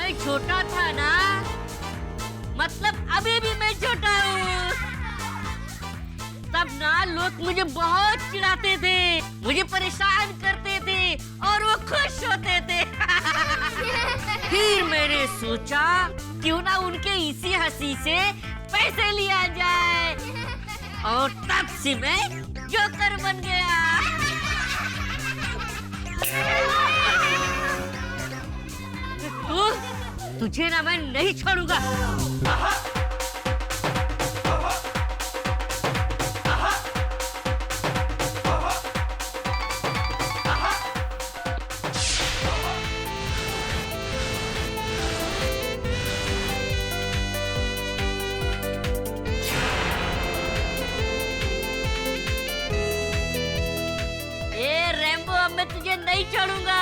मैं छोटा था ना, मतलब अभी भी मैं छोटा हूँ। तब ना लोग मुझे बहुत चिढ़ाते थे, मुझे परेशान करते थे और वो खुश होते थे। फिर मैंने सोचा क्यों ना उनके इसी हंसी से पैसे लिया जाए, और तब से मैं जोकर बन गया। तुझे ना मैं नहीं छोड़ूंगा। ए रैम्बो, अब मैं तुझे नहीं छोड़ूंगा।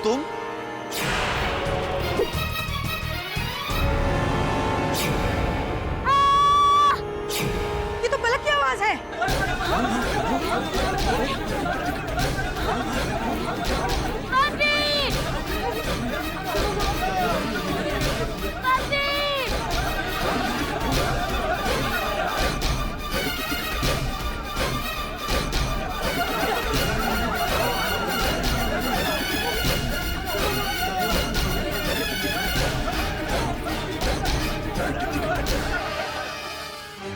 तुम? ये तो पलक की आवाज है।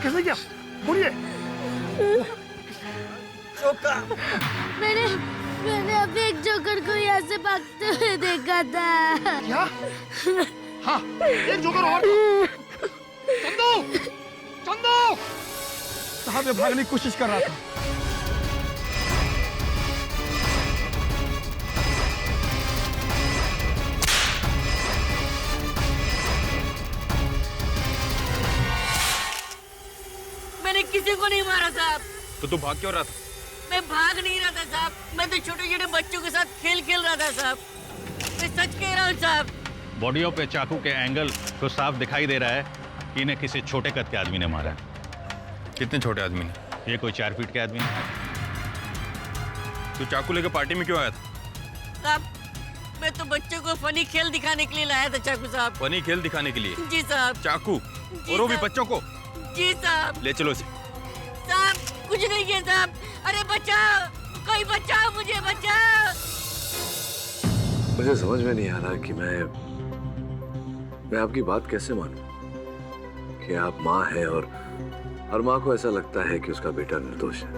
कैसे क्या? बोलिए। मैंने अभी एक जोकर को यहाँ से भागते हुए देखा था। क्या? हाँ, एक जोकर और। चंदू! चंदू! साहब ये भागने की कोशिश कर रहा था। मैंने किसी को नहीं मारा साहब। तो तू भाग क्यों रहा था? मैं भाग नहीं रहा था साहब, मैं तो छोटे छोटे बच्चों के साथ खेल रहा था साहब। मैं सच कह रहा हूँ साहब। बॉडियों पे चाकू के एंगल तो साफ दिखाई दे रहा है कि इन्हें किसी छोटे कद के आदमी ने मारा है। कितने छोटे आदमी ने? ये कोई 4 फीट के आदमी ने। तू चाकू लेकर पार्टी में क्यों आया था? साहब मैं तो बच्चों को फनी खेल दिखाने के लिए लाया था चाकू साहब। फनी खेल दिखाने के लिए? जी साहब। चाकू? जी और वो भी साहब। बच्चों को? जी साहब। ले चलो इसे। साहब कुछ नहीं किया साहब। अरे बचाओ, कोई बचाओ, मुझे बचाओ। मुझे समझ में नहीं आ रहा कि मैं आपकी बात कैसे मानूं कि आप माँ हैं और हर माँ को ऐसा लगता है कि उसका बेटा निर्दोष है।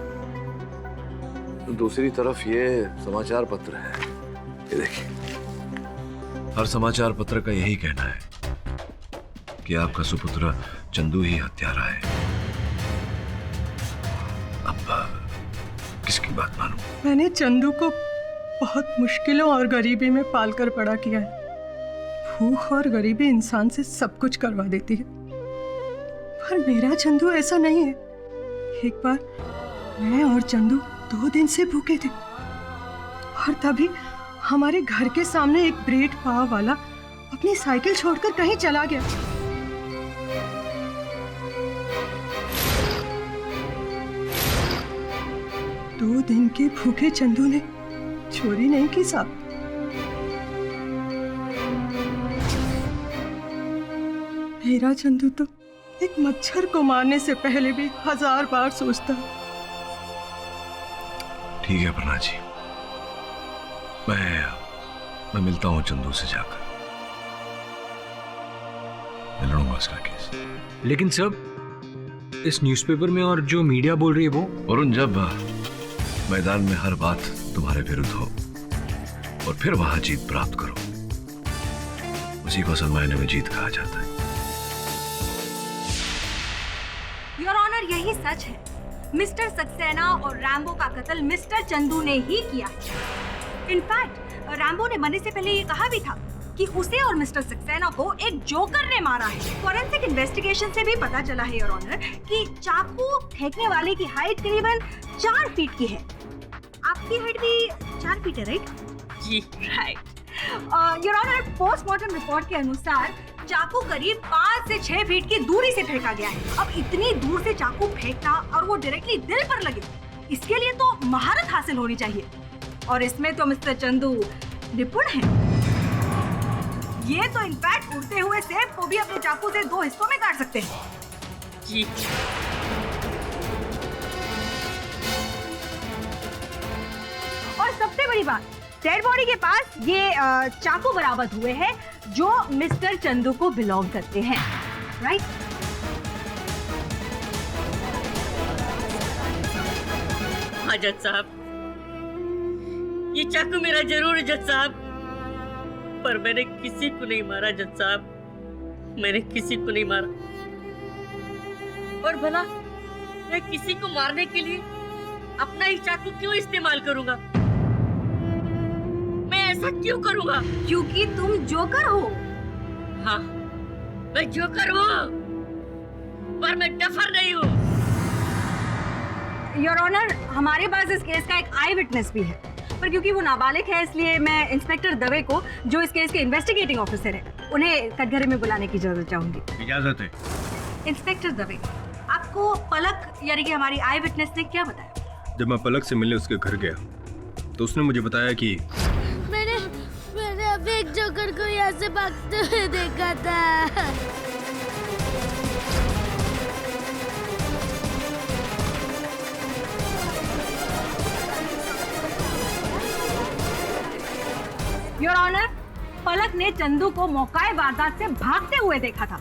दूसरी तरफ ये समाचार पत्र है, ये देखिए, हर समाचार पत्र का यही कहना है कि आपका सुपुत्र चंदू ही हत्यारा है। अब किसकी बात मानूं? मैंने चंदू को बहुत मुश्किलों और गरीबी में पालकर बड़ा किया है। भूख और गरीबी इंसान से सब कुछ करवा देती है, पर मेरा चंदू ऐसा नहीं है। एक बार मैं और चंदू 2 दिन से भूखे थे और तभी हमारे घर के सामने एक ब्रेड पाव वाला अपनी साइकिल छोड़कर कहीं चला गया। दो दिन के भूखे चंदू ने चोरी नहीं की साहब। मेरा चंदू तो एक मच्छर को मारने से पहले भी 1000 बार सोचता। ठीक है प्रना जी, मैं मिलता हूँ चंदू से जाकर, मैं लड़ूंगा उसका केस। लेकिन सब इस न्यूज़पेपर में और जो मीडिया बोल रही है वो। वरुण, जब मैदान में हर बात तुम्हारे विरुद्ध हो और फिर वहां जीत प्राप्त करो, उसी को असल मायने में जीत कहा जाता है। योर ऑनर, यही सच है। मिस्टर सक्सेना और रैम्बो का कत्ल मिस्टर चंदू ने ही किया है। इनफैक्ट रैम्बो ने मरने से पहले ये कहा भी था कि उसे और मिस्टर सक्सेना को एक जोकर ने मारा है। फॉरेंसिक इन्वेस्टिगेशन से भी पता चला है योर ऑनर कि चाकू फेंकने वाले की हाइट करीबन 4 फीट की है। आपकी हाइट भी 4 फीट है, राइट? जी right. Your honour, postmortem report के अनुसार चाकू करीब 5 से 6 फीट की दूरी से फेंका गया है। अब इतनी दूर से चाकू फेंकना और वो डायरेक्टली दिल पर लगे, इसके लिए तो महारत हासिल होनी चाहिए, और इसमें तो मिस्टर चंदू निपुण है। ये तो इनफैक्ट उड़ते हुए सेब को भी अपने चाकू से 2 हिस्सों में काट सकते हैं। जी। और सबसे बड़ी बात, डेड बॉडी के पास ये चाकू बरामद हुए हैं जो मिस्टर चंदू को बिलोंग करते हैं, राइट? हाँ जज साहब, ये चाकू मेरा जरूर है जज साहब, पर मैंने किसी को नहीं मारा जज साहब, मैंने किसी को नहीं मारा। और भला मैं किसी को मारने के लिए अपना ही चाकू क्यों इस्तेमाल करूंगा? मैं ऐसा क्यों करूंगा? क्योंकि तुम जोकर हो। हाँ, मैं जोकर हूँ, पर मैं डफर नहीं हूँ। योर ऑनर, हमारे पास इस केस का एक आई विटनेस भी है, पर क्योंकि वो नाबालिग है इसलिए मैं इंस्पेक्टर दवे को, जो इस केस के इन्वेस्टिगेटिंग ऑफिसर है, उन्हें कटघरे में बुलाने की जरूरत चाहूंगी। इजाजत है। इंस्पेक्टर दवे, आपको पलक यानी कि हमारी आई विटनेस ने क्या बताया? जब मैं पलक से मिलने उसके घर गया तो उसने मुझे बताया कि मैंने अभी एक जोकर को यहाँ से भागते हुए देखा था। योर ऑनर, पलक ने चंदू को मौकाए वारदात से भागते हुए देखा था।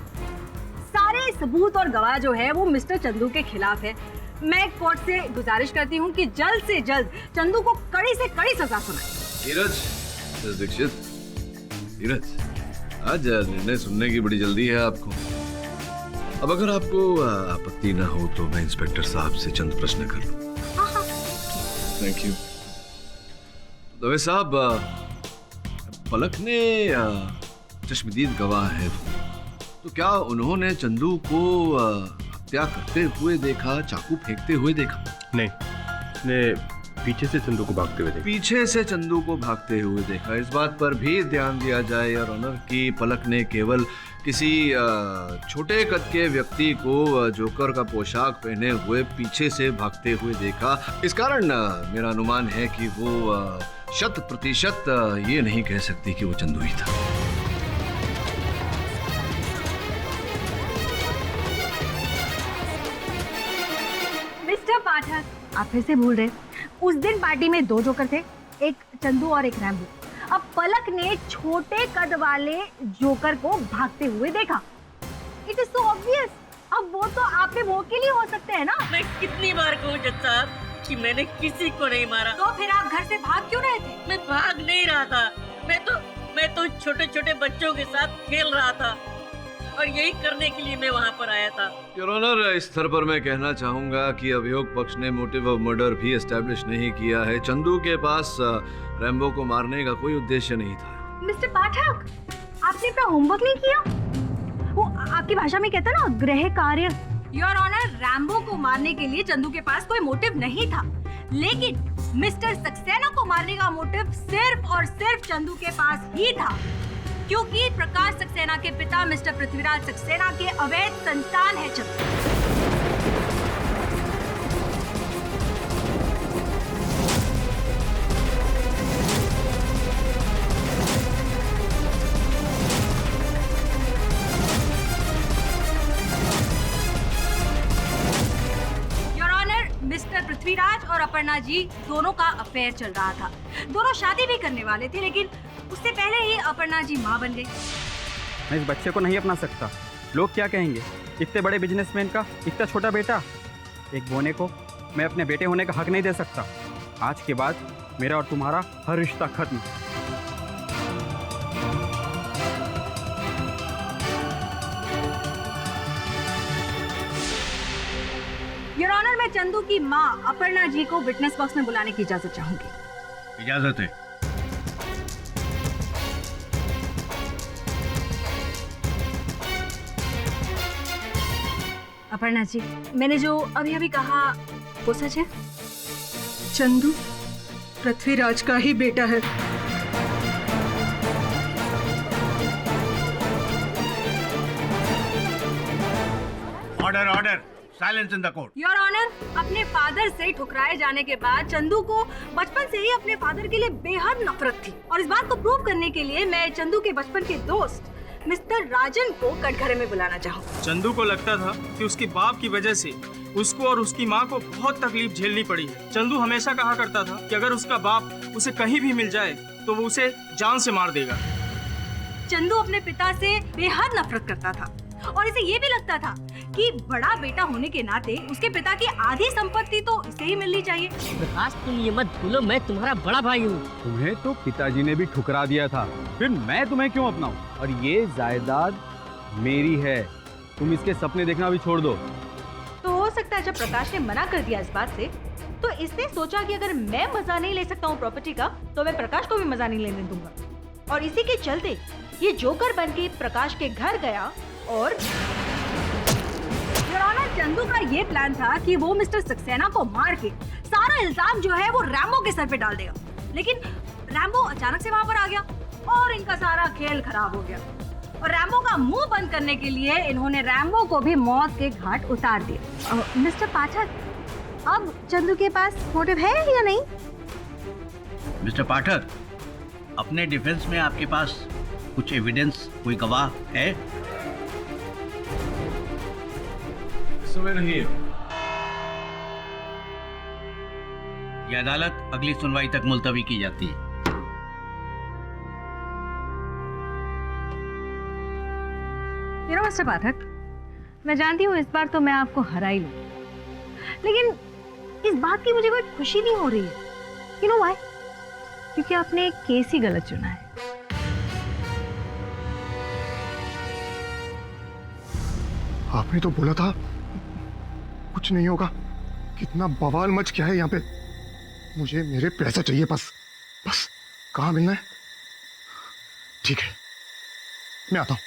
सारे सबूत और गवाह जो है वो मिस्टर चंदू के खिलाफ है। मैं कोर्ट से गुजारिश करती हूँ कि जल्द से जल्द चंदू को कड़ी से कड़ी सजा सुनाए। धीरज दीक्षित, धीरज, आज निर्णय सुनने की बड़ी जल्दी है आपको। अब अगर आपको आपत्ति ना हो तो मैं इंस्पेक्टर साहब से चंद प्रश्न कर लूं। Thank you. दवे साहब, पलक ने चश्मदीद गवाह है, तो क्या उन्होंने चंदू को हत्या करते हुए देखा, चाकू फेंकते हुए देखा? नहीं, उसने पीछे से चंदू को भागते हुए देखा। पीछे से चंदू को भागते हुए देखा। इस बात पर भी ध्यान दिया जाए योर ऑनर कि पलक ने केवल किसी छोटे कद के व्यक्ति को जोकर का पोशाक पहने हुए पीछे से भागते हुए देखा। इस कारण मेरा अनुमान है कि वो 100% ये नहीं कह सकती कि वो चंदू ही था। मिस्टर पाठक, आप फिर से भूल रहे। उस दिन पार्टी में 2 जोकर थे, एक चंदू और एक रैम्बो। अब पलक ने छोटे कद वाले जोकर को भागते हुए देखा। It is so obvious. अब वो तो आप पे वकील ही हो सकते हैं ना। मैं कितनी बार कहूँ जज साहब कि मैंने किसी को नहीं मारा। तो फिर आप घर से भाग क्यों रहे थे? मैं भाग नहीं रहा था, मैं तो छोटे छोटे बच्चों के साथ खेल रहा था, और यही करने के लिए मैं वहाँ पर आया था। योर ऑनर, इस स्तर पर मैं कहना चाहूंगा कि अभियोग पक्ष ने मोटिव ऑफ मर्डर भी एस्टैब्लिश नहीं किया है। चंदू के पास रैम्बो को मारने का कोई उद्देश्य नहीं था। मिस्टर पाठक, आपने अपना होमवर्क नहीं किया? वो आपकी भाषा में कहता ना, गृह कार्य। योर ऑनर, रैम्बो को मारने के लिए चंदू के पास कोई मोटिव नहीं था, लेकिन मिस्टर सक्सेना को मारने का मोटिव सिर्फ और सिर्फ चंदू के पास ही था, क्योंकि प्रकाश सक्सेना के पिता मिस्टर पृथ्वीराज सक्सेना के अवैध संतान है चंदू। अपर्णा जी दोनों का अफेयर चल रहा था। दोनों शादी भी करने वाले थे, लेकिन उससे पहले ही अपर्णा जी माँ बन गई। मैं इस बच्चे को नहीं अपना सकता। लोग क्या कहेंगे? इतने बड़े बिजनेसमैन का इतना छोटा बेटा। एक बोने को मैं अपने बेटे होने का हक नहीं दे सकता। आज के बाद मेरा और तुम्हारा हर रिश्ता खत्म। योर ऑनर, मैं चंदू की माँ अपर्णा जी को विटनेस बॉक्स में बुलाने की इजाजत चाहूंगी। इजाजत है। अपर्णा जी, मैंने जो अभी अभी कहा वो सच है? चंदू पृथ्वीराज का ही बेटा है। Order order, silence in the court. Your honour, अपने फादर से ठुकराए जाने के बाद चंदू को बचपन से ही अपने फादर के लिए बेहद नफरत थी, और इस बात को प्रूव करने के लिए मैं चंदू के बचपन के दोस्त मिस्टर राजन को कटघरे में बुलाना चाहूँ। चंदू को लगता था कि उसके बाप की वजह से उसको और उसकी माँ को बहुत तकलीफ झेलनी पड़ी है। चंदू हमेशा कहा करता था कि अगर उसका बाप उसे कहीं भी मिल जाए तो वो उसे जान से मार देगा। चंदू अपने पिता से बेहद नफरत करता था, और इसे ये भी लगता था कि बड़ा बेटा होने के नाते उसके पिता की आधी संपत्ति तो इसे ही मिलनी चाहिए। प्रकाश, तुम ये मत भूलो मैं तुम्हारा बड़ा भाई हूँ। तुम्हें तो पिताजी ने भी ठुकरा दिया था, फिर मैं तुम्हें क्यों अपनाऊं? और ये जायदाद मेरी है, तुम इसके सपने देखना भी छोड़ दो। तो हो सकता है जब प्रकाश ने मना कर दिया इस बात से, तो इसने सोचा कि अगर मैं मजा नहीं ले सकता हूँ प्रॉपर्टी का, तो मैं प्रकाश को भी मजा नहीं लेने दूंगा। और इसी के चलते ये जोकर बन के प्रकाश के घर गया, और चंदू का ये प्लान था कि वो मिस्टर सक्सेना को मार के सारा इल्जाम जो है वो रैम्बो के सर पे डाल देगा। लेकिन रैम्बो अचानक से वहां पर आ गया और इनका सारा खेल खराब हो गया। और रैम्बो का मुंह बंद करने के लिए इन्होंने रैम्बो को भी मौत के घाट उतार दिया। मिस्टर पाठक, अब चंदू के पास मोटिव है या नहीं? मिस्टर पाठक, अपने डिफेंस में आपके पास कुछ एविडेंस, कोई गवाह है? समय नहीं है। यह अदालत अगली सुनवाई तक मुलतवी की जाती है। मिस्टर पाठक, मैं जानती हूँ इस बार तो मैं आपको हरा ही लूं, लेकिन इस बात की मुझे कोई खुशी नहीं हो रही है। You know why? क्योंकि आपने एक केस ही गलत चुना है। आपने तो बोला था कुछ नहीं होगा। कितना बवाल मच गया है यहाँ पे। मुझे मेरे पैसा चाहिए बस। बस कहाँ मिलना है? ठीक है, मैं आता हूँ।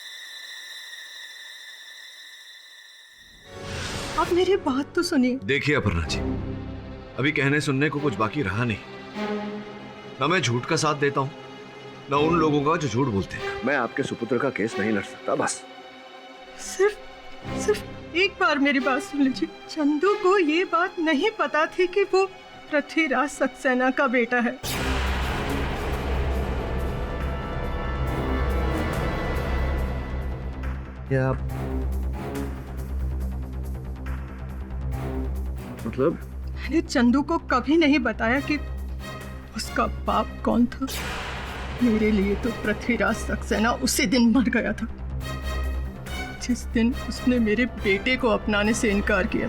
आप मेरी बात तो सुनिए। देखिए अपर्णा जी, अभी कहने सुनने को कुछ बाकी रहा नहीं। ना मैं झूठ का साथ देता हूँ, ना उन लोगों का जो झूठ बोलते हैं। मैं आपके सुपुत्र का केस नहीं लड़ सकता। बस सिर्फ एक बार मेरी बात सुन लीजिए। चंदू को ये बात नहीं पता थी कि वो पृथ्वीराज सक्सेना का बेटा है। क्या मतलब? मैंने चंदू को कभी नहीं बताया कि उसका बाप कौन था। मेरे लिए तो पृथ्वीराज सक्सेना उसी दिन मर गया था जिस दिन उसने मेरे बेटे को अपनाने से इनकार किया।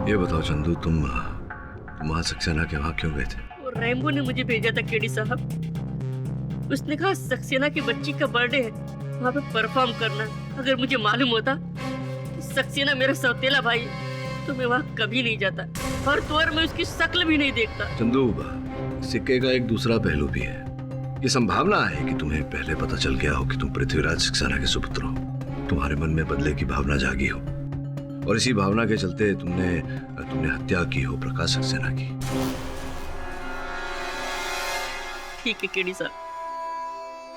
ये बताओ चंदू, तुम वहां सक्सेना के वहां क्यों गए थे? वो रैम्बो ने मुझे भेजा था केडी साहब। उसने कहा सक्सेना की बच्ची का बर्थडे है, वहाँ पे परफॉर्म करना। अगर मुझे मालूम होता कि सक्सेना मेरा सौतेला भाई तो मैं वहाँ कभी नहीं जाता, और तो और मैं उसकी शक्ल भी नहीं देखता। चंदू, सिक्के का एक दूसरा पहलू भी है। ये संभावना है कि तुम्हें पहले पता चल गया हो कि तुम पृथ्वीराज सक्सेना के सुपुत्र हो। तुम्हारे मन में बदले की भावना जागी हो, और इसी भावना के चलते तुमने हत्या की हो प्रकाश सक्सेना की। ठीक है केडी साहब,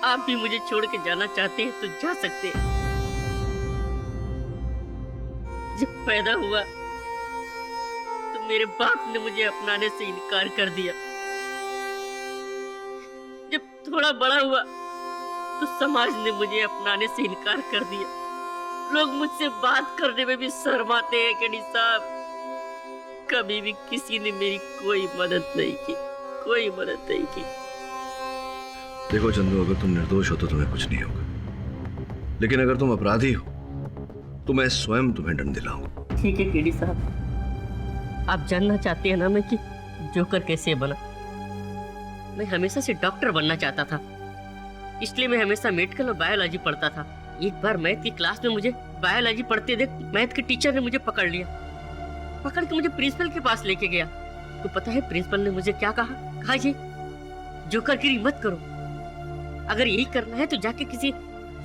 आप भी मुझे छोड़ के जाना चाहते हैं तो जा सकते हैं। जब पैदा हुआ तो मेरे बाप ने मुझे अपनाने से इनकार कर दिया। जब थोड़ा बड़ा हुआ तो समाज ने मुझे अपनाने से इनकार कर दिया। लोग मुझसे बात करने में भी शर्माते हैं केडी साहब। कभी भी किसी ने मेरी कोई मदद नहीं की, कोई मदद नहीं की। देखो चंदू, अगर तुम निर्दोष हो तो तुम्हें कुछ नहीं होगा, लेकिन अगर तुम अपराधी हो तो मैं स्वयं तुम्हें दंड दिलाऊंगा। ठीक है केडी साहब, आप जानना चाहते हैं ना मैं कि जोकर कैसे बना? मैं हमेशा से डॉक्टर बनना चाहता था, इसलिए मैं हमेशा मेडिकल और बायोलॉजी पढ़ता था। एक बार मैथ की क्लास में मुझे बायोलॉजी पढ़ते देख मैथ के टीचर ने मुझे पकड़ लिया, पकड़ के मुझे प्रिंसिपल के पास लेके गया। तो पता है प्रिंसिपल ने मुझे क्या कहा? जी जोकरगिरी मत करो, अगर यही करना है तो जाके किसी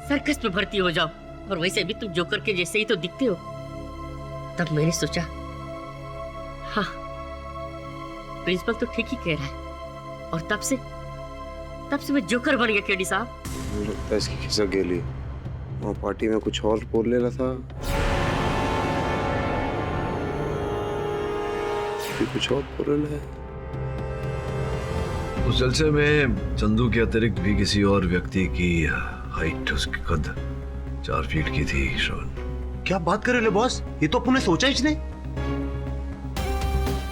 सर्कस में भर्ती हो जाओ, और वैसे भी तुम जोकर के जैसे ही तो दिखते हो। तब मैंने सोचा हाँ, प्रिंसिपल तो ठीक ही कह रहा है, और तब से मैं जोकर बन गया केडी साहब। मुझे लगता है इसकी खिसक गेली, वो पार्टी में कुछ और बोल ले रहा था, कुछ और बोल रहा है। उस जलसे में चंदू के अतिरिक्त भी किसी और व्यक्ति की हाइट, उसकी कद 4 फीट की थी। श्रवण, क्या बात कर रहे हो बॉस? ये तो आपने सोचा ही नहीं।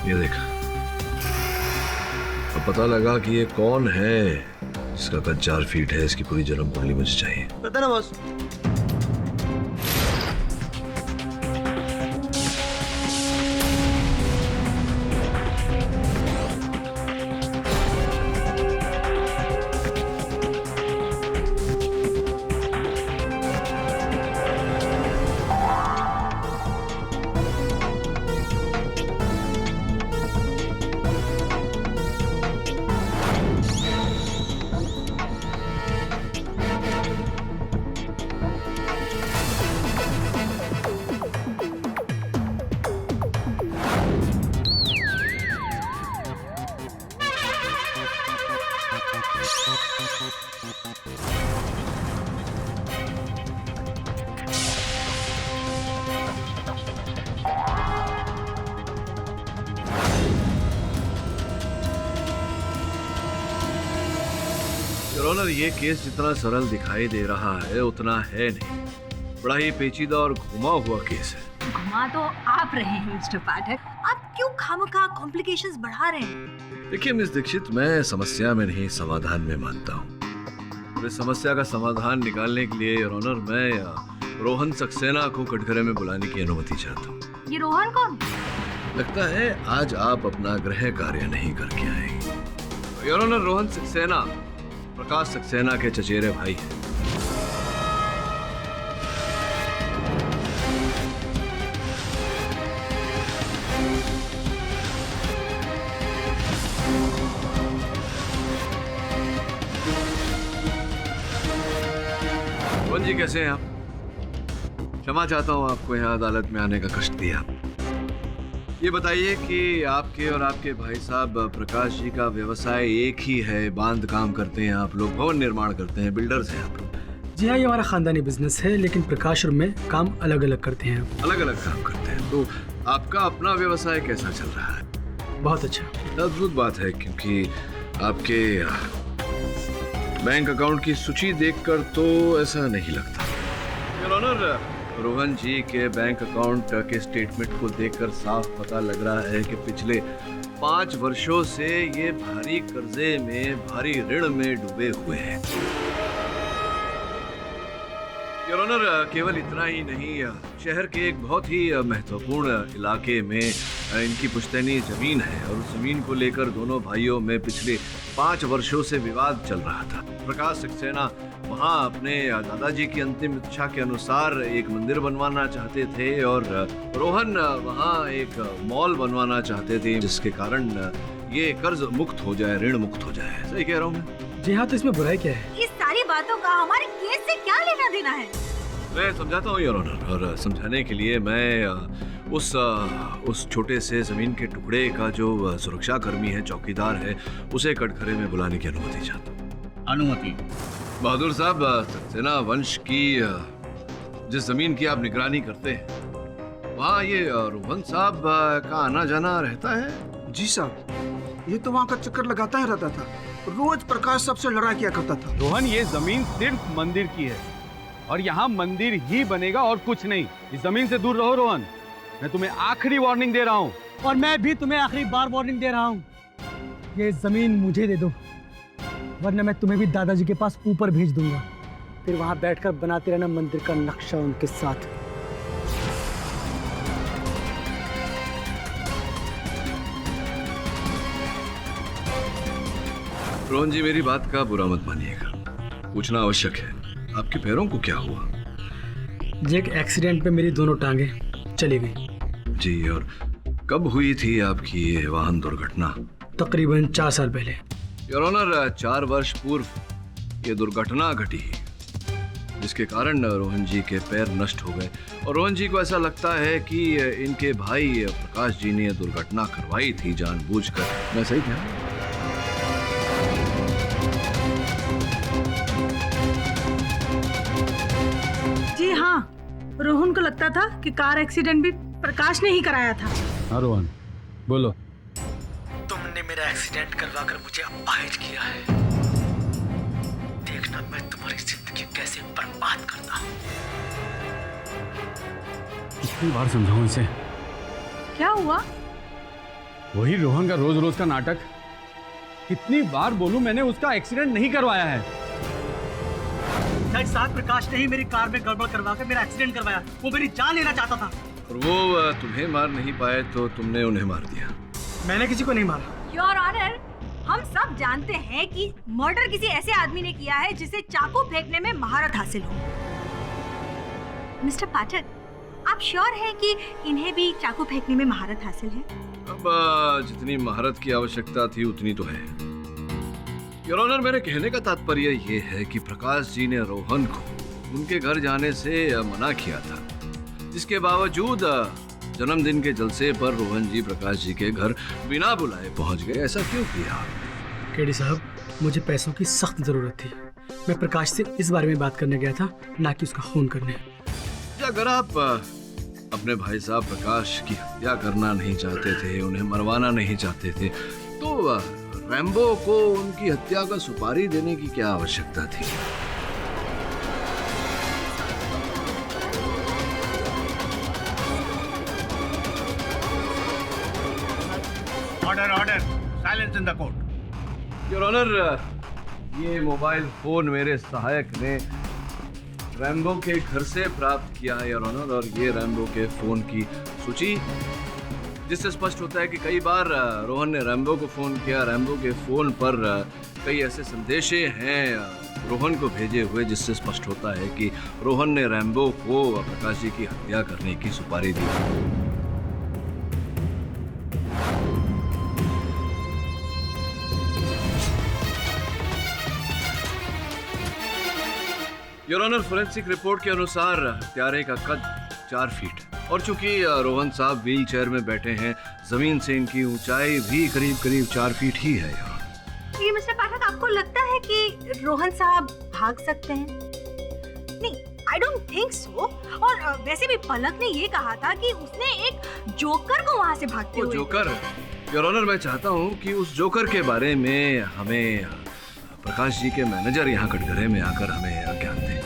ये देखा, अब पता लगा कि ये कौन है जिसका कद 4 फीट है। इसकी पूरी जन्म कुंडली मुझे चाहिए। पता ना बॉस। योर, ये केस जितना सरल दिखाई दे रहा है उतना है नहीं, बड़ा ही पेचीदा और घुमा हुआ केस है। घुमा तो आप रहे हैं मिस्टर पाठक, आप क्यों खामखा कॉम्प्लिकेशंस बढ़ा रहे हैं? देखिए मिस दीक्षित, मैं समस्या में नहीं समाधान में मानता हूँ। इस समस्या का समाधान निकालने के लिए योर ऑनर, मैं रोहन सक्सेना को कटघरे में बुलाने की अनुमति चाहता हूँ। ये रोहन कौन? लगता है आज आप अपना गृह कार्य नहीं करके आएंगे। योर ऑनर, रोहन सक्सेना प्रकाश सक्सेना के चचेरे भाई हैं। रोहन जी, कैसे हैं आप? क्षमा चाहता हूं आपको यहाँ अदालत में आने का कष्ट दिया। ये बताइए कि आपके और आपके भाई साहब प्रकाश जी का व्यवसाय एक ही है, बांध काम करते हैं आप लोग, भवन निर्माण करते हैं, बिल्डर्स हैं आप लोग? जी हाँ, ये हमारा खानदानी बिजनेस है, लेकिन प्रकाश और मैं काम अलग अलग करते हैं। अलग अलग काम करते हैं? तो आपका अपना व्यवसाय कैसा चल रहा है? बहुत अच्छा। अद्भुत बात है, क्योंकि आपके बैंक अकाउंट की सूची देखकर तो ऐसा नहीं लगता। योर ऑनर, रोहन जी के बैंक अकाउंट के स्टेटमेंट को देखकर साफ पता लग रहा है कि पिछले 5 वर्षों से ये भारी कर्जे में, भारी ऋण में डूबे हुए हैं। योर ऑनर, केवल इतना ही नहीं, शहर के एक बहुत ही महत्वपूर्ण इलाके में इनकी पुश्तैनी जमीन है, और उस जमीन को लेकर दोनों भाइयों में पिछले 5 वर्षों से विवाद चल रहा था। प्रकाश सक्सेना वहाँ अपने दादाजी की अंतिम इच्छा के अनुसार एक मंदिर बनवाना चाहते थे, और रोहन वहाँ एक मॉल बनवाना चाहते थे, जिसके कारण ये कर्ज मुक्त हो जाए, ऋण मुक्त हो जाए। सही कह रहा हूँ मैं? जी हाँ, तो इसमें बुराई क्या है? इस सारी बातों का हमारे केस से क्या लेना देना है? मैं समझाता हूँ योर ऑनर, और समझाने के लिए मैं उस छोटे से जमीन के टुकड़े का जो सुरक्षा कर्मी है, चौकीदार है, उसे कटघरे में बुलाने की अनुमति चाहता हूँ। अनुमति? बहादुर साहब, सक्सेना वंश की जिस जमीन की आप निगरानी करते हैं, वहाँ ये रोहन साहब का आना जाना रहता है? जी साहब, ये तो वहाँ का चक्कर लगाता ही रहता था, रोज प्रकाश साहब से लड़ा किया करता था। रोहन, ये जमीन सिर्फ मंदिर की है, और यहाँ मंदिर ही बनेगा और कुछ नहीं। इस जमीन से दूर रहो रोहन, मैं तुम्हें आखिरी वार्निंग दे रहा हूँ। और मैं भी तुम्हें आखिरी बार वार्निंग दे रहा हूँ, ये जमीन मुझे दे दो, वरना मैं तुम्हें भी दादाजी के पास ऊपर भेज दूंगा। फिर वहां बैठकर बनाते रहना मंदिर का नक्शा उनके साथ। रोहन जी, मेरी बात का बुरा मत मानिएगा, पूछना आवश्यक है, आपके पैरों को क्या हुआ? जी एक एक्सीडेंट पे मेरी दोनों टांगे चली गई। जी, और कब हुई थी आपकी ये वाहन दुर्घटना? तकरीबन 4 साल पहले। योर ऑनर, 4 वर्ष पूर्व ये दुर्घटना घटी, जिसके कारण रोहन जी के पैर नष्ट हो गए और रोहन जी को ऐसा लगता है कि इनके भाई प्रकाश जी ने दुर्घटना करवाई थी जानबूझकर। मैं सही कह? जी हाँ, रोहन को लगता था कि कार एक्सीडेंट भी प्रकाश ने ही कराया था। हाँ रोहन, बोलो। तुमने मेरा एक्सीडेंट करवा कर मुझे अपाहिज किया है। देखना मैं तुम्हारी जिंदगी कैसे बर्बाद करता हूँ। कितनी बार समझाऊं इसे? क्या हुआ? वही रोहन का रोज रोज का नाटक। कितनी बार बोलूं, मैंने उसका एक्सीडेंट नहीं करवाया है। जज साहब, प्रकाश ने ही मेरी कार में गड़बड़ करवा कर मेरा एक्सीडेंट करवाया। वो मेरी जान लेना चाहता था। और वो तुम्हें मार नहीं पाए तो तुमने उन्हें मार दिया। मैंने किसी को नहीं मारा। योर ऑनर, हम सब जानते हैं कि मर्डर किसी ऐसे आदमी ने किया है जिसे चाकू फेंकने में महारत हासिल हो। मिस्टर पाठक, आप श्योर हैं कि इन्हें भी चाकू फेंकने में महारत हासिल है? अब जितनी महारत की आवश्यकता थी उतनी तो है। योर ऑनर, मेरे कहने का तात्पर्य ये है कि प्रकाश जी ने रोहन को उनके घर जाने से मना किया था, जिसके बावजूद जन्मदिन के जलसे पर रोहन जी प्रकाश जी के घर बिना बुलाए पहुंच गए। ऐसा क्यों किया? केडी साहब, मुझे पैसों की सख्त जरूरत थी। मैं प्रकाश से इस बारे में बात करने गया था, ना कि उसका खून करने। अगर आप अपने भाई साहब प्रकाश की हत्या करना नहीं चाहते थे, उन्हें मरवाना नहीं चाहते थे, तो रैम्बो को उनकी हत्या का सुपारी देने की क्या आवश्यकता थी? Order order, silence in the court. Your honour, ये मोबाइल फोन मेरे सहायक ने रैम्बो के घर से प्राप्त किया है योर ऑनर, और ये रैम्बो के फोन की सूची, जिससे स्पष्ट होता है कि कई बार रोहन ने रैम्बो को फोन किया। रैम्बो के फोन पर कई ऐसे संदेशे हैं रोहन को भेजे हुए, जिससे स्पष्ट होता है कि रोहन ने रैम्बो को प्रकाश जी की हत्या करने की सुपारी दी। योर ऑनर, फोरेंसिक रिपोर्ट के अनुसार हत्यारे का कद 4 फीट है, और चूंकि रोहन साहब व्हील चेयर में बैठे हैं, जमीन से इनकी ऊंचाई भी करीब करीब 4 फीट ही है। ये मिस्टर पाठक, आपको लगता है कि रोहन साहब भाग सकते हैं? नहीं, आई डोंट थिंक सो। और वैसे भी पलक ने ये कहा था कि उसने एक जोकर को वहाँ से भागते हुए। जोकर? योर ऑनर, मैं चाहता हूँ कि उस जोकर के बारे में हमें प्रकाश जी के मैनेजर यहाँ कटघरे में आकर हमें ज्ञान दें।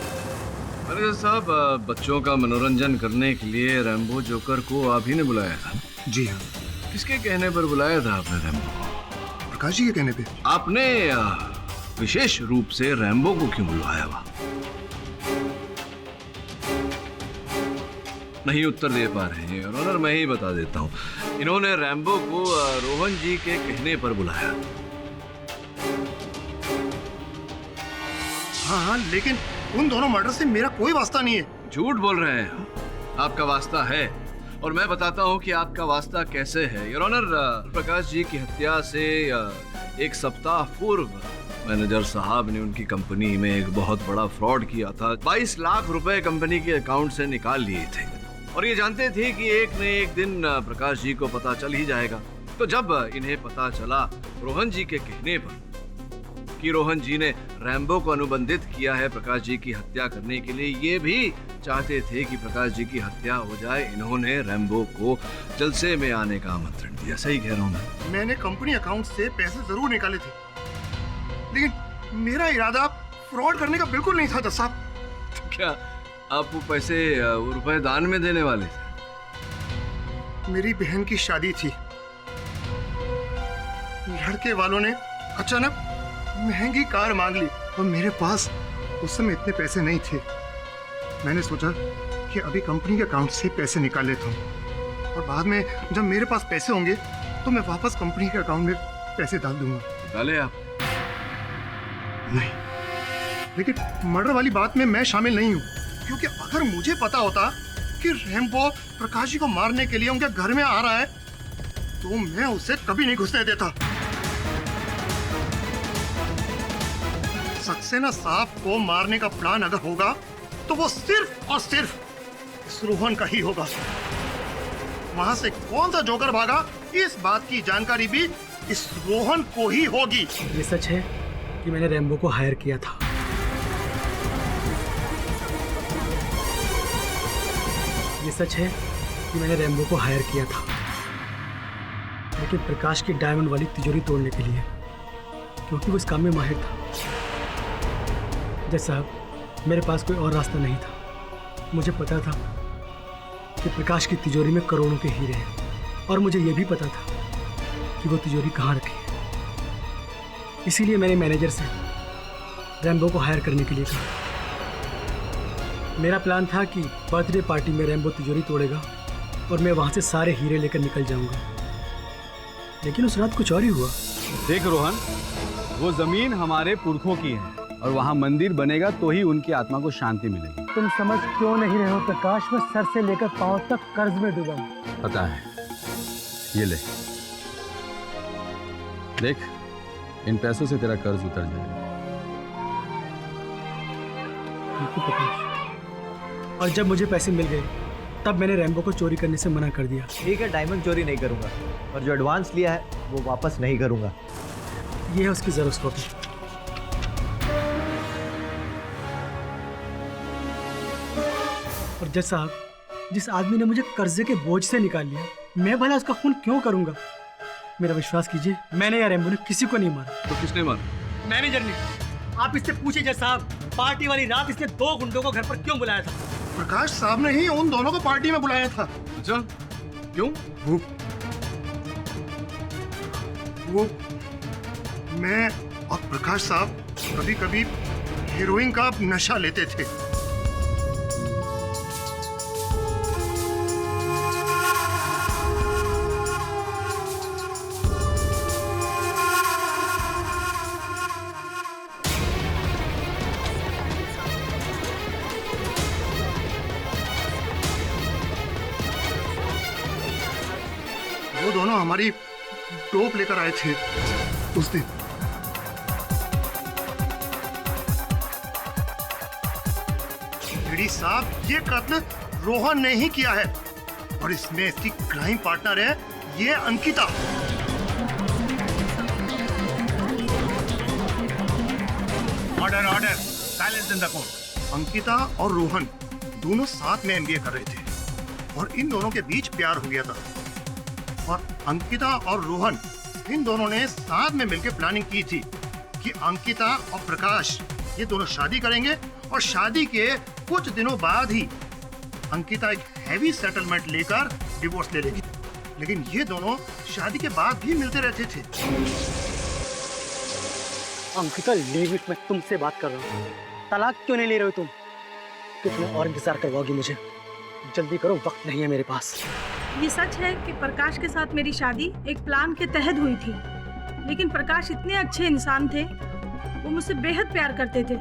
मैनेजर साहब, बच्चों का मनोरंजन करने के लिए रैम्बो जोकर को आप ही ने बुलाया था? जी हाँ। किसके कहने पर बुलाया था आपने रैम्बो को? प्रकाश जी के कहने पे। आपने विशेष रूप से रैम्बो को क्यों बुलवाया हुआ? नहीं उत्तर दे पा रहे हैं और मैं ही बता देता हूँ। इन्होंने रैम्बो को रोहन जी के कहने पर बुलाया। हाँ, लेकिन उन दोनों मर्डर से मेरा कोई वास्ता नहीं है। झूठ बोल रहे हैं, आपका वास्ता है, और मैं बताता हूँ कि आपका वास्ता कैसे है। योर ऑनर, प्रकाश जी की हत्या से 1 सप्ताह पूर्व मैनेजर साहब ने उनकी कंपनी में एक बहुत बड़ा फ्रॉड किया था। 22 लाख रुपए कंपनी के अकाउंट से निकाल लिए थे, और ये जानते थे कि एक न एक दिन प्रकाश जी को पता चल ही जाएगा। तो जब इन्हें पता चला रोहन जी के कहने पर कि रोहन जी ने रैम्बो को अनुबंधित किया है प्रकाश जी की हत्या करने के लिए, ये भी चाहते थे कि प्रकाश जी की हत्या हो जाए, इन्होंने रैम्बो को जलसे में आने का आमंत्रण दिया। सही कह रहा हूँ मैं? मैंने कंपनी अकाउंट से पैसे जरूर निकाले थे, लेकिन मेरा इरादा फ्रॉड करने का बिल्कुल नहीं था जज साहब। क्या आप वो पैसे वो रुपए दान में देने वाले थे? मेरी बहन की शादी थी। लड़के वालों ने अचानक महंगी कार मांग ली और मेरे पास उस समय इतने पैसे नहीं थे। मैंने सोचा कि अभी कंपनी के अकाउंट से पैसे निकाल लेता हूँ और बाद में जब मेरे पास पैसे होंगे तो मैं वापस कंपनी के अकाउंट में पैसे डाल दूंगा। डाले आप? नहीं, लेकिन मर्डर वाली बात में मैं शामिल नहीं हूँ, क्योंकि अगर मुझे पता होता कि रैम्बो प्रकाश जी को मारने के लिए उनके घर में आ रहा है तो मैं उसे कभी नहीं घुसने देता। सक्सेना साहब को मारने का प्लान अगर होगा तो वो सिर्फ और सिर्फ इस रोहन का ही होगा। वहां से कौन सा जोकर भागा इस बात की जानकारी भी इस रोहन को ही होगी। ये सच है कि मैंने रैम्बो को हायर किया था। ये सच है कि मैंने रैम्बो को हायर किया था, लेकिन प्रकाश की डायमंड वाली तिजोरी तोड़ने के लिए, क्योंकि वो इस काम में माहिर था। जज साहब, मेरे पास कोई और रास्ता नहीं था। मुझे पता था कि प्रकाश की तिजोरी में करोड़ों के हीरे हैं और मुझे यह भी पता था कि वो तिजोरी कहाँ रखी है। इसीलिए मैंने मैनेजर से रैम्बो को हायर करने के लिए कहा। मेरा प्लान था कि बर्थडे पार्टी में रैम्बो तिजोरी तोड़ेगा और मैं वहाँ से सारे हीरे लेकर निकल जाऊंगा, लेकिन उस रात कुछ और ही हुआ। देख रोहन, वो जमीन हमारे पुरखों की है और वहाँ मंदिर बनेगा तो ही उनकी आत्मा को शांति मिलेगी। तुम समझ क्यों नहीं रहे हो प्रकाश? मैं सर से लेकर पांव तक कर्ज में डूबा हूं। पता है, ये ले, देख, इन पैसों से तेरा कर्ज उतर जाएगा। और जब मुझे पैसे मिल गए तब मैंने रैम्बो को चोरी करने से मना कर दिया। ठीक है, डायमंड चोरी नहीं करूंगा और जो एडवांस लिया है वो वापस नहीं करूंगा। ये है उसकी ज़ेरॉक्स कॉपी। और जज साहब, जिस आदमी ने मुझे कर्जे के बोझ से निकाल लिया, मैं भला उसका खून क्यों करूंगा? मेरा विश्वास कीजिए, मैंने या रैम्बो ने किसी को नहीं मारा। तो किसने मारा? मैनेजर ने। आप इससे पूछिए जज साहब, पार्टी वाली रात इसने 2 गुंडों को घर पर क्यों बुलाया था? प्रकाश साहब ने ही उन दोनों को पार्टी में बुलाया था। अच्छा, क्यों? वो मैं और प्रकाश साहब कभी कभी हीरोइन का नशा लेते थे। वो दोनों हमारी टोप लेकर आए थे उस दिन। साहब, ये कत्ल रोहन ने ही किया है और इसमें इसकी क्राइम पार्टनर है ये Ankita. Order order, silence in the court. Ankita और रोहन दोनों साथ में एमबीए कर रहे थे और इन दोनों के बीच प्यार हो गया था और अंकिता और रोहन इन दोनों ने साथ में मिलकर प्लानिंग की थी कि अंकिता और प्रकाश ये दोनों शादी करेंगे और शादी के कुछ दिनों बाद ही अंकिता एक हैवी सेटलमेंट लेकर डिवोर्स ले लेगी, लेकिन ये दोनों शादी के बाद भी मिलते रहते थे। अंकिता, लीव इट, मैं तुमसे बात कर रहा हूँ। तलाक क्यों नहीं ले रहे हो तुम? कितना और इंतजार करवाओगी मुझे? जल्दी करो, वक्त नहीं है मेरे पास। ये सच है कि प्रकाश के साथ मेरी शादी एक प्लान के तहत हुई थी, लेकिन प्रकाश इतने अच्छे इंसान थे, वो मुझसे बेहद प्यार करते थे।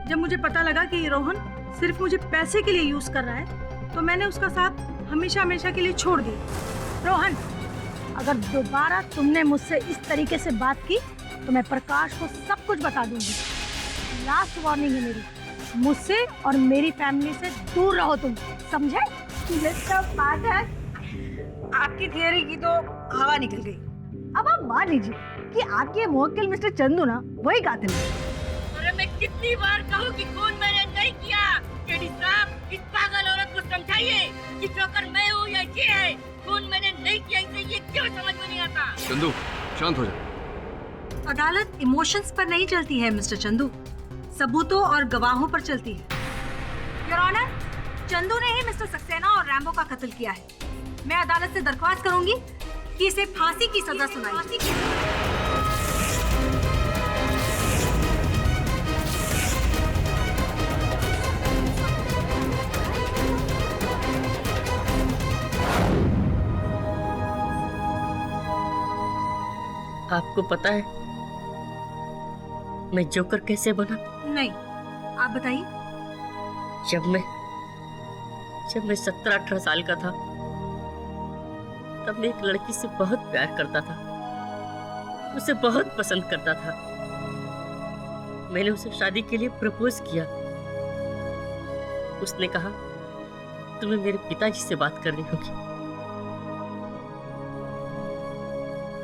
जब मुझे पता लगा कि ये रोहन सिर्फ मुझे पैसे के लिए यूज कर रहा है, तो मैंने उसका साथ हमेशा हमेशा के लिए छोड़ दिया। रोहन, अगर दोबारा तुमने मुझसे इस तरीके से बात की तो मैं प्रकाश को सब कुछ बता दूंगी। लास्ट वार्निंग है मेरी, मुझसे और मेरी फैमिली से दूर रहो तुम, समझे? मिस्टर पाठक, आपकी थियरी की तो हवा निकल गई। अब आप मान लीजिए कि आपके मुवक्किल मिस्टर चंदू ना वही कातिल है। अरे मैं कितनी बार कहूँ कि खून मैंने नहीं किया। केडी साहब, इस पागल औरत को समझाइए कि जोकर मैं हूँ या ये है। खून मैंने नहीं किया, इसे ये क्यों समझ में नहीं आता? चंदू, शांत हो जा। अदालत इमोशंस पर नहीं चलती है मिस्टर चंदू, सबूतों और गवाहों पर चलती है। योर ऑनर, चंदू ने ही मिस्टर सक्सेना और रैम्बो का कत्ल किया है। मैं अदालत से दरख्वास्त करूंगी कि इसे फांसी की सजा सुनाई जाए। आपको पता है मैं जोकर कैसे बना? नहीं, आप बताइए। जब मैं 17-18 साल का था तब मैं एक लड़की से बहुत प्यार करता था, उसे बहुत पसंद करता था। मैंने उसे शादी के लिए प्रपोज किया। उसने कहा तुम्हें मेरे पिताजी से बात करनी होगी।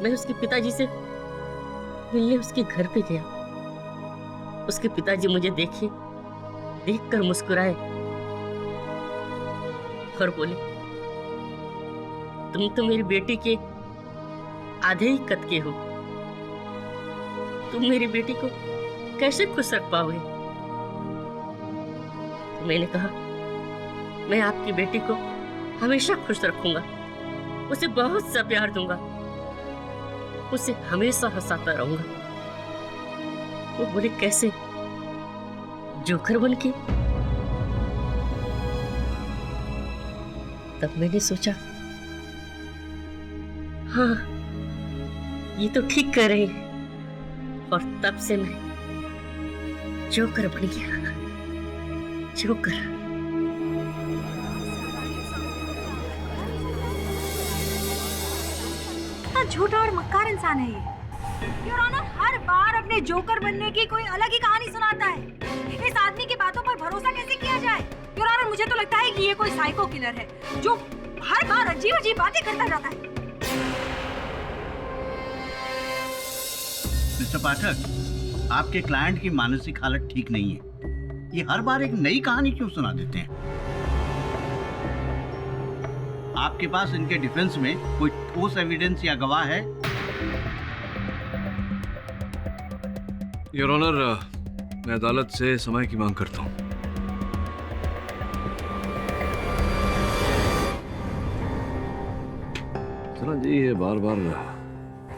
मैं उसके पिताजी से मिलने उसके घर पे गया। उसके पिताजी मुझे देखकर मुस्कुराए और बोले तुम तो मेरी बेटी के आधे ही कद के हो, तुम मेरी बेटी को कैसे खुश रख पाओगे? तो मैंने कहा मैं आपकी बेटी को हमेशा खुश रखूंगा, उसे बहुत सा प्यार दूंगा, उसे हमेशा हंसाता रहूंगा। वो बोले कैसे? जोकर बन के? तब मैंने सोचा हाँ ये तो ठीक कर रहे हैं, और तब से मैं जोकर बन गया। जोकर। झूठा और मक्कार इंसान है ये। योर ऑनर, हर बार अपने जोकर बनने की कोई अलग ही कहानी सुनाता है। इस आदमी की बातों पर भरोसा कैसे किया जाए? योर ऑनर, मुझे तो लगता है कि ये कोई साइको किलर है जो हर बार अजीब अजीब बातें करता रहता है। मिस्टर पाठक, आपके क्लाइंट की मानसिक हालत ठीक नहीं है। ये हर बार एक नई कहानी क्यों सुना देते हैं? आपके पास इनके डिफेंस में कोई ठोस एविडेंस या गवाह है? योर ऑनर, मैं अदालत से समय की मांग करता हूं। सना जी, ये बार बार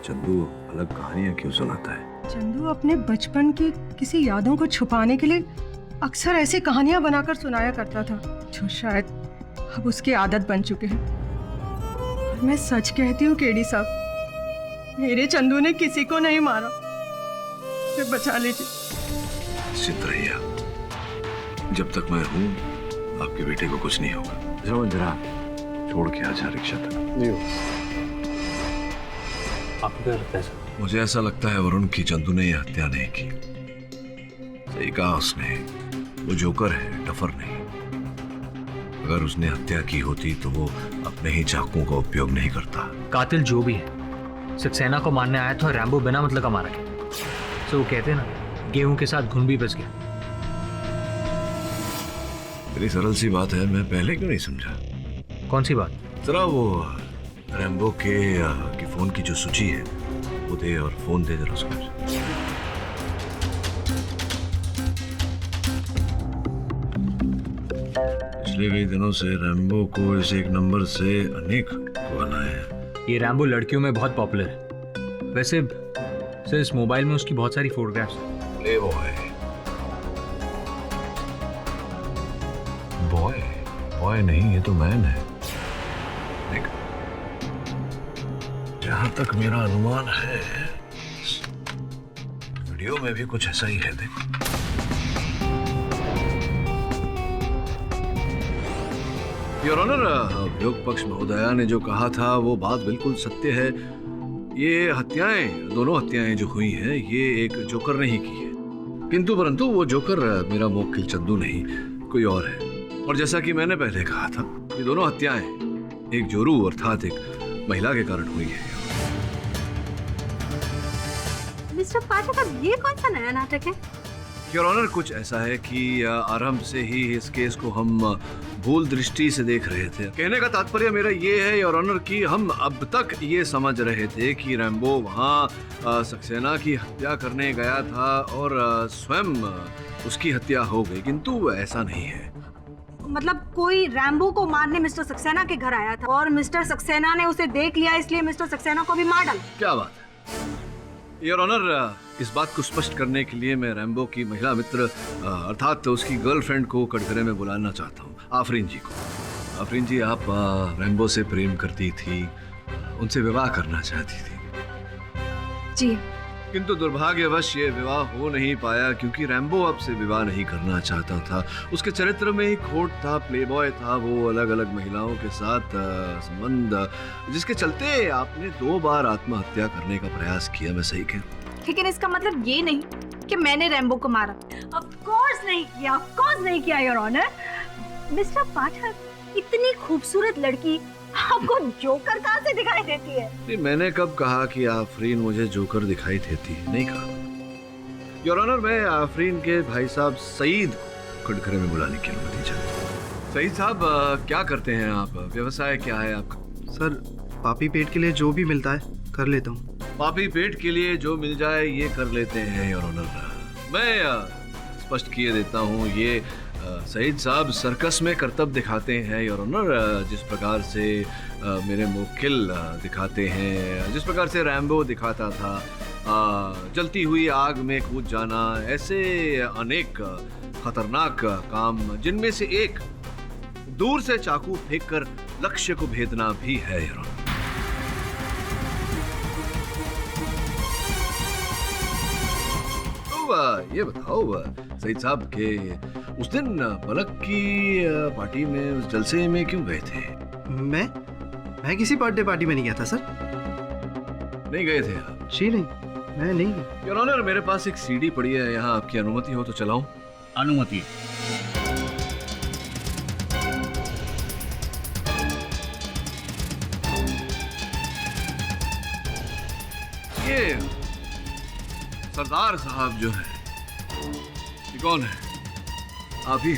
चंदू अलग कहानियां क्यों सुनाता है? चंदू अपने बचपन की किसी यादों को छुपाने के लिए अक्सर ऐसी कहानियां बनाकर सुनाया करता था, जो शायद अब उसकी आदत बन चुके हैं। और मैं सच कहती हूँ केडी साहब, मेरे चंदू ने किसी को नहीं मारा। मुझे बचा लीजिए। निश्चित रहिए, जब तक मैं हूँ आपके बेटे को कुछ नहीं होगा। जरा छोड़ के आजा रिक्शा तक। आपको क्या लगता है सर? मुझे ऐसा लगता है वरुण की चंदू ने यह हत्या नहीं की। सही कहा उसने, वो जोकर है, डफर नहीं। अगर उसने हत्या की होती तो वो अपने ही चाकुओं का उपयोग नहीं करता। कातिल जो भी है, सक्सेना को मारने आया था, रैम्बो बिना मतलब का मारा गया। तो वो कहते हैं ना, गेहूं के साथ घुन भी बच गया। मेरी सरल सी बात है, मैं पहले क्यों नहीं समझा? कौन सी बात? जरा वो रैम्बो के फोन की जो सूची है वो दे, और फोन दे जरा उसको। पिछले कई दिनों से रैम्बो को इस एक नंबर से अनेक कॉल आए हैं। ये रैम्बो लड़कियों में बहुत पॉपुलर है। वैसे सर, इस मोबाइल में उसकी बहुत सारी फोटोग्राफ्स हैं। प्ले बॉय नहीं, ये तो मैन है। देख, जहां तक मेरा अनुमान है, वीडियो में भी कुछ ऐसा ही है। देख, योर ऑनर, अभियोग पक्ष महोदया ने जो कहा था वो बात बिल्कुल सत्य है। ये हत्याएं, दोनों हत्याएं जो हुई हैं, ये एक जोकर ने ही की है। किंतु परंतु वो जोकर मेरा मुवक्किल चंदू नहीं, कोई और है। और जैसा कि मैंने पहले कहा था, ये दोनों हत्याएं एक जोरू अर्थात एक महिला के कारण हुई है। मिस्टर पाठक, अब ये कौन सा नया नाटक है? योर ऑनर, कुछ ऐसा है कि आरंभ से ही इस केस को हम भूल दृष्टि से देख रहे थे। कहने का तात्पर्य मेरा ये है योर ऑनर कि हम अब तक ये समझ रहे थे कि रैम्बो वहाँ सक्सेना की हत्या करने गया था और स्वयं उसकी हत्या हो गई, किंतु ऐसा नहीं है। मतलब कोई रैम्बो को मारने मिस्टर सक्सेना के घर आया था और मिस्टर सक्सेना ने उसे देख लिया, इसलिए मिस्टर सक्सेना को भी मार डाला। क्या बात है योर ऑनर, इस बात को स्पष्ट करने के लिए मैं रैम्बो की महिला मित्र अर्थात उसकी गर्लफ्रेंड को कटघरे में बुलाना चाहता हूँ, आफरीन जी को। आफरीन जी, आप रैम्बो से प्रेम करती थी, उनसे विवाह करना चाहती थी जी, किंतु दुर्भाग्यवश ये विवाह हो नहीं पाया क्योंकि रैम्बो आपसे विवाह नहीं करना चाहता था। उसके चरित्र में ही खोट था, प्लेबॉय था वो, अलग अलग महिलाओं के साथ संबंध, जिसके चलते आपने 2 बार आत्महत्या करने का प्रयास किया। मैं सही कह? लेकिन इसका मतलब ये नहीं कि मैंने रैम्बो को मारा। ऑफ कोर्स नहीं किया योर ऑनर। मिस्टर पाठक, इतनी खूबसूरत लड़की आपको जोकर कहाँ से दिखाई देती है? नहीं, मैंने कब कहा कि आफरीन मुझे जोकर दिखाई देती है? नहीं कहा योर ऑनर। मैं आफरीन के भाई साहब सईद को कटघरे में बुलाने की अनुमति चाहता हूँ। सईद साहब, क्या करते हैं आप? व्यवसाय क्या है आपका? सर, पापी पेट के लिए जो भी मिलता है कर लेता हूँ। पापी पेट के लिए जो मिल जाए ये कर लेते हैं योर ऑनर। मैं स्पष्ट किए देता हूँ, ये सईद साहब सर्कस में करतब दिखाते हैं योर ऑनर। जिस प्रकार से मेरे मुवक्किल दिखाते हैं, जिस प्रकार से रैम्बो दिखाता था, जलती हुई आग में कूद जाना, ऐसे अनेक खतरनाक काम जिनमें से एक दूर से चाकू फेंककर लक्ष्य को भेदना भी है योर ऑनर। ये बताओ सईद साहब के उस दिन पलक की पार्टी में, उस जलसे में क्यों गए थे? मैं किसी बर्थडे पार्टी में नहीं गया था सर। नहीं गए थे आप? जी नहीं, मैं नहीं गया। योर ऑनर, मेरे पास एक सीडी पड़ी है यहाँ, आपकी अनुमति हो तो चलाऊं? अनुमति। ये सरदार साहब जो है, ये कौन है? आप ही?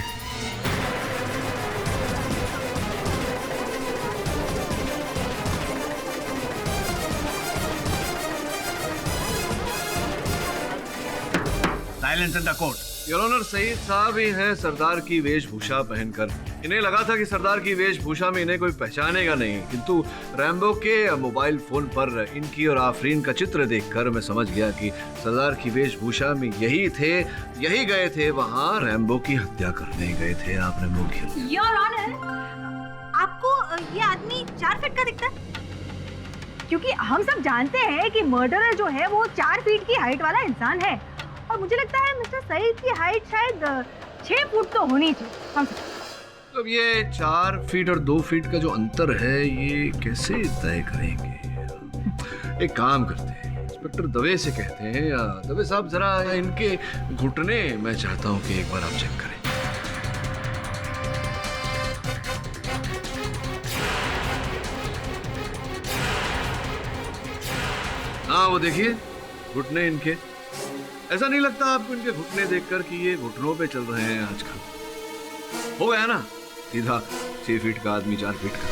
Silence in the court. Your honour, Saeed साहब ही हैं सरदार की वेशभूषा पहनकर। इन्हें लगा था कि सरदार की वेशभूषा में इन्हें कोई पहचानेगा नहीं, किंतु रैम्बो के मोबाइल फोन पर इनकी और आफरीन का चित्र देखकर मैं समझ गया कि सरदार की वेशभूषा में यही थे, यही गए थे वहां, रैम्बो की हत्या करने गए थे आप रैम्बो की। योर ऑनर, आपको ये आदमी 4 फीट का दिखता है? क्योंकि हम सब जानते हैं कि मर्डरर जो है वो 4 फीट की हाइट वाला इंसान है, और मुझे लगता है मिस्टर सईद की हाइट शायद 6 फुट तो होनी चाहिए। तो ये 4 फीट और 2 फीट का जो अंतर है ये कैसे तय करेंगे? एक काम करते हैं, इंस्पेक्टर दवे से कहते हैं, दवे साहब जरा इनके घुटने मैं चाहता हूँ कि एक बार आप चेक करें। हाँ वो देखिए घुटने इनके। ऐसा नहीं लगता आपको इनके घुटने देखकर कि ये घुटनों पे चल रहे हैं आजकल? हो गया ना सीधा 6 फीट का आदमी 4 फीट का।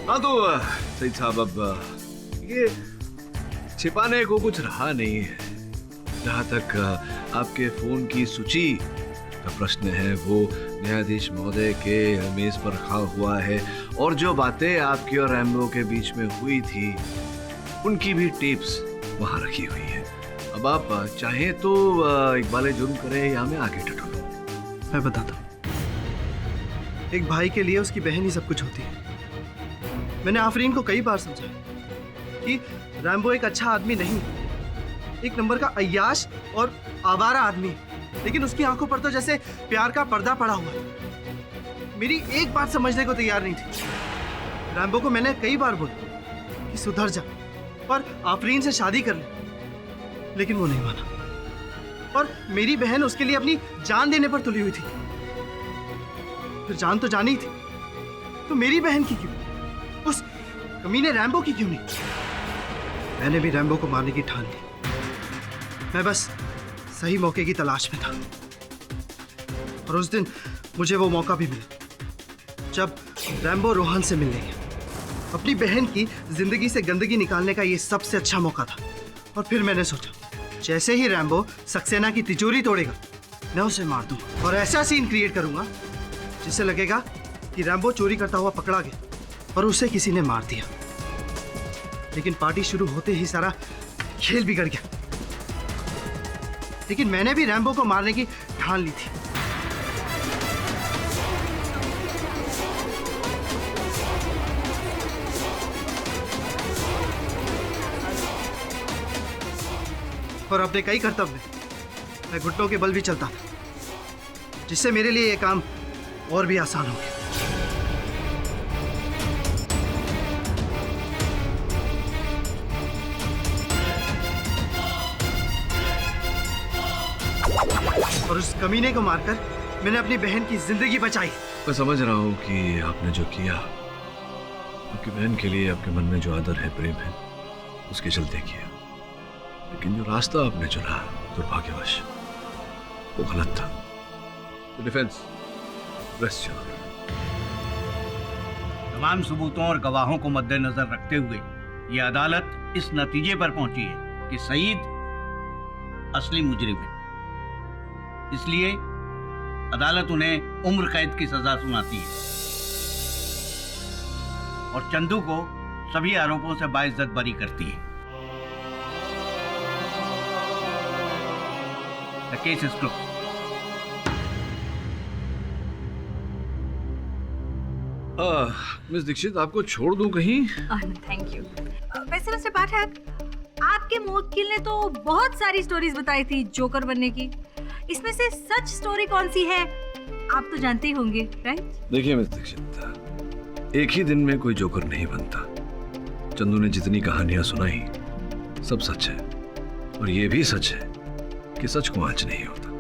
हाँ तो सईद साहब, अब ये छिपाने को कुछ रहा नहीं है। जहां तक आपके फोन की सूची का प्रश्न है वो न्यायाधीश महोदय के मेज पर रखा हुआ है, और जो बातें आपकी और रैम्बो के बीच में हुई थी उनकी भी टेप्स वहां रखी हुई है। अब आप चाहें तो इकबाले जुर्म करें या मैं आगे टटोलूं? मैं बताता हूँ, एक भाई के लिए उसकी बहन ही सब कुछ होती है। मैंने आफरीन को कई बार समझाया कि रैम्बो एक अच्छा आदमी नहीं, एक नंबर का अय्याश और आवारा आदमी है, लेकिन उसकी आंखों पर तो जैसे प्यार का पर्दा पड़ा हुआ है। मेरी एक बात समझने को तैयार नहीं थी। रैम्बो को मैंने कई बार बोला कि सुधर जा और आफरीन से शादी कर ले, लेकिन वो नहीं माना। और मेरी बहन उसके लिए अपनी जान देने पर तुली हुई थी। फिर जान तो जानी थी, तो मेरी बहन की क्यों, उस कमीने रैम्बो की क्यों नहीं? मैंने भी रैम्बो को मारने की ठान ली। मैं बस सही मौके की तलाश में था, और उस दिन मुझे वो मौका भी मिला जब रैम्बो रोहन से मिलने गया। अपनी बहन की जिंदगी से गंदगी निकालने का ये सबसे अच्छा मौका था। और फिर मैंने सोचा जैसे ही रैम्बो सक्सेना की तिजोरी तोड़ेगा मैं उसे मार दूंगा और ऐसा सीन क्रिएट करूंगा जिससे लगेगा कि रैम्बो चोरी करता हुआ पकड़ा गया और उसे किसी ने मार दिया। लेकिन पार्टी शुरू होते ही सारा खेल बिगड़ गया। लेकिन मैंने भी रैम्बो को मारने की ठान ली थी। और अपने कई कर्तव्य मैं घुटनों के बल भी चलता था, जिससे मेरे लिए यह काम और भी आसान हो गया। और उस कमीने को मारकर मैंने अपनी बहन की जिंदगी बचाई। मैं समझ रहा हूँ कि आपने जो किया आपकी बहन के लिए आपके मन में जो आदर है, प्रेम है, उसके चलते किया। लेकिन जो रास्ता आपने चुना दुर्भाग्यवश वो गलत था। Defence rest your. तमाम सबूतों और गवाहों को मद्देनजर रखते हुए ये अदालत इस नतीजे पर पहुंची है कि सईद असली मुजरिम है। इसलिए अदालत उन्हें उम्र कैद की सजा सुनाती है और चंदू को सभी आरोपों से बाइज्जत बरी करती है। The case is closed. Miss Dikshit, आपको छोड़ दूं कहीं? Thank you. वैसे मिस्टर पाठक, आपके मुवक्किल ने तो बहुत सारी स्टोरीज बताई थी जोकर बनने की। इसमें से सच स्टोरी कौन सी है आप तो जानते ही होंगे, राइट? देखिए मिस दीक्षित, एक ही दिन में कोई जोकर नहीं बनता। चंदू ने जितनी कहानियां सुनाई सब सच है, और ये भी सच है कि सच को आंच नहीं होता।